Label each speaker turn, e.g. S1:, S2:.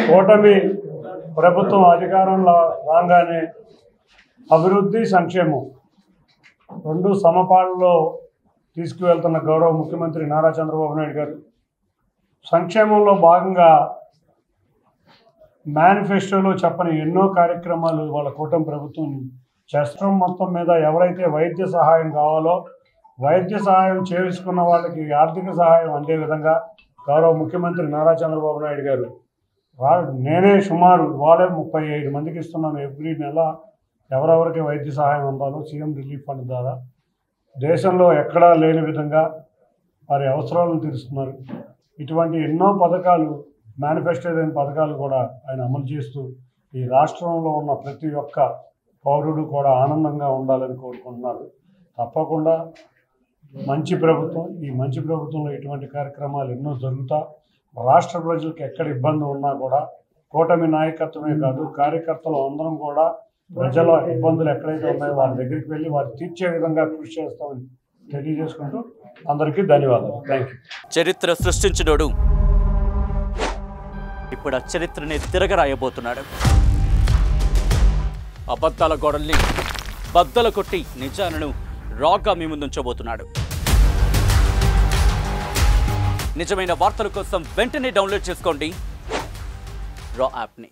S1: కూటమి ప్రభుత్వం అధికారంలో రాగానే అభివృద్ధి సంక్షేమం రెండు సమపాలలో తీసుకువెళ్తున్న గౌరవ ముఖ్యమంత్రి నారా చంద్రబాబు నాయుడు గారు సంక్షేమంలో భాగంగా మేనిఫెస్టోలో చెప్పని ఎన్నో కార్యక్రమాలు వాళ్ళ కూటమి ప్రభుత్వం చేస్తాం. మొత్తం మీద ఎవరైతే వైద్య సహాయం కావాలో వైద్య సహాయం చేసుకున్న వాళ్ళకి ఆర్థిక సహాయం అందే విధంగా గౌరవ ముఖ్యమంత్రి నారా చంద్రబాబు నాయుడు గారు నేనే సుమారు వాళ్ళే 35 మందికి ఇస్తున్నాను. ఎవ్రీ నెల ఎవరెవరికి వైద్య సహాయం అందాలో సీఎం రిలీఫ్ ఫండ్ ద్వారా దేశంలో ఎక్కడా లేని విధంగా వారి అవసరాలను తీరుస్తున్నారు. ఇటువంటి ఎన్నో పథకాలు మేనిఫెస్టో లేని పథకాలు కూడా ఆయన అమలు చేస్తూ ఈ రాష్ట్రంలో ఉన్న ప్రతి ఒక్క పౌరుడు కూడా ఆనందంగా ఉండాలని కోరుకుంటున్నారు. తప్పకుండా మంచి ప్రభుత్వం, ఈ మంచి ప్రభుత్వంలో ఇటువంటి కార్యక్రమాలు ఎన్నో జరుగుతా రాష్ట్ర ప్రజలకు ఎక్కడ ఇబ్బంది ఉన్నా కూడా కూటమి నాయకత్వమే కాదు కార్యకర్తలు అందరం కూడా ప్రజల ఇబ్బందులు ఎక్కడైతే ఉన్నాయో వాళ్ళ దగ్గరికి వెళ్ళి వారు తీర్చే విధంగా కృషి చేస్తామని తెలియజేసుకుంటూ అందరికీ ధన్యవాదాలు. Thank you.
S2: చరిత్ర సృష్టించినోడు ఇప్పుడు ఆ చరిత్రని తిరగరాయబోతున్నాడు. అబద్ధాల గోడల్ని బద్దలు కొట్టి నిజాలను రాగా మీ ముందుంచబోతున్నాడు. నిజమైన వార్తల కోసం వెంటనే డౌన్లోడ్ చేసుకోండి రా యాప్ని.